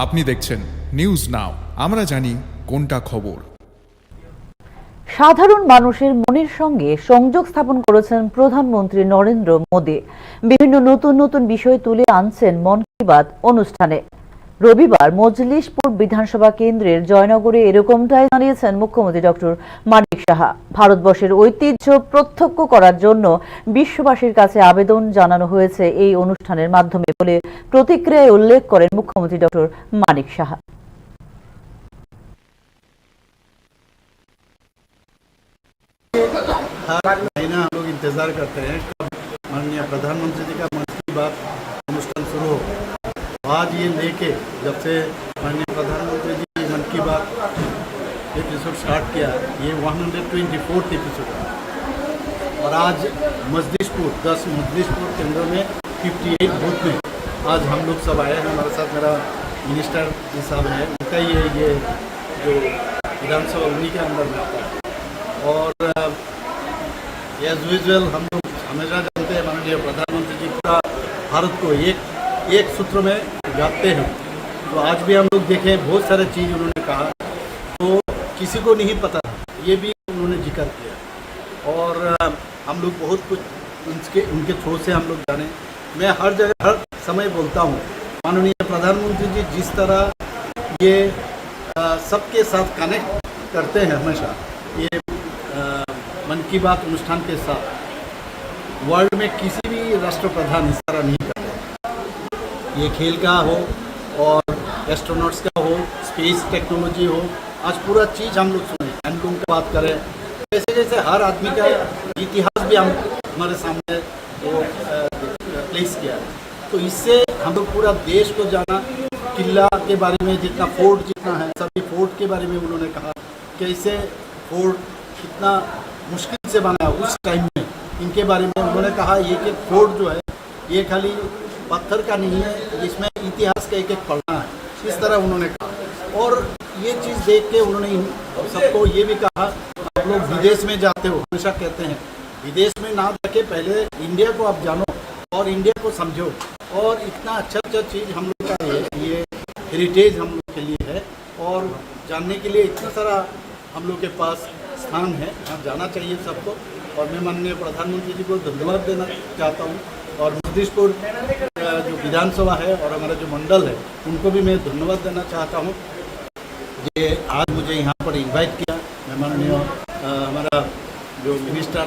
আপনি দেখছেন news now, আমরা জানি কোনটা খবর। সাধারণ মানুষের মনের সঙ্গে সংযোগ স্থাপন করেছেন প্রধানমন্ত্রী নরেন্দ্র মোদী। বিভিন্ন নতুন নতুন বিষয় তুলে আনছেন মন কি বাত অনুষ্ঠানে। রবিবার মজলিশপুর বিধানসভা কেন্দ্রের জয়নগরে এরকমটাই জানিয়েছেন মুখ্যমন্ত্রী ডক্টর মানিক সাহা। ভারতবর্ষের ঐতিহ্য প্রত্যক্ষ করার জন্য বিশ্ববাসীর কাছে আবেদন জানানো হয়েছে এই অনুষ্ঠানের মাধ্যমে বলে প্রতিক্রিয়ায় উল্লেখ করেন মুখ্যমন্ত্রী ডক্টর মানিক সাহা। हर महीना हम लोग इंतज़ार करते हैं कब माननीय प्रधानमंत्री जी का मन की बात अनुष्ठान शुरू हो। आज ये लेके जब से माननीय प्रधानमंत्री जी मन की बात एपिसोड स्टार्ट किया, ये 124th एपिसोड है और आज मजलिशपुर 10 मजलिशपुर केंद्रों में 58 बूथ में आज हम लोग सब आए हैं। हमारे साथ मेरा मिनिस्टर जी साहब है, उनका ये जो विधानसभा उन्हीं के अंदर में आता है। और एज यूजुअल हम लोग हमेशा जानते हैं माननीय प्रधानमंत्री जी पूरा भारत को एक सूत्र में गाते हैं। तो आज भी हम लोग देखें बहुत सारे चीज़ उन्होंने कहा तो किसी को नहीं पता, ये भी उन्होंने जिक्र किया और हम लोग बहुत कुछ उनके थ्रू से हम लोग जाने। मैं हर जगह हर समय बोलता हूँ माननीय प्रधानमंत्री जी जिस तरह ये सबके साथ कनेक्ट करते हैं हमेशा, ये मन की बात अनुष्ठान के साथ वर्ल्ड में किसी भी राष्ट्रप्रधान इस तरह नहीं करते। ये खेल का हो और एस्ट्रोनॉट्स का हो, स्पेस टेक्नोलॉजी हो, आज पूरा चीज़ हम लोग सुने, हैंडलूम की बात करें, जैसे जैसे हर आदमी का इतिहास भी हम हमारे सामने वो प्लेस किया है। तो इससे हम लोग पूरा देश को जाना, किला के बारे में जितना फोर्ट जितना है सभी फोर्ट के बारे में उन्होंने कहा, कैसे फोर्ट कितना मुश्किल से बना उस टाइम में, इनके बारे में उन्होंने कहा। एक एक फोर्ट जो है ये खाली पत्थर का नहीं है, इसमें इतिहास का एक एक पढ़ना है, इस तरह उन्होंने कहा। और ये चीज़ देख के उन्होंने सबको ये भी कहा, आप लोग विदेश में जाते हो, हमेशा कहते हैं विदेश में ना जाके पहले इंडिया को आप जानो और इंडिया को समझो। और इतना अच्छा चीज़ हम लोग का ये हेरिटेज हम लोग के लिए है और जानने के लिए इतना सारा हम लोग के पास स्थान है, यहाँ जाना चाहिए सबको। और मैं माननीय प्रधानमंत्री जी को धन्यवाद देना चाहता हूँ और मजलिशपुर जो विधानसभा है और हमारा जो मंडल है उनको भी मैं धन्यवाद देना चाहता हूँ ये आज मुझे यहाँ पर इनवाइट किया। मैं माननीय हमारा जो मिनिस्टर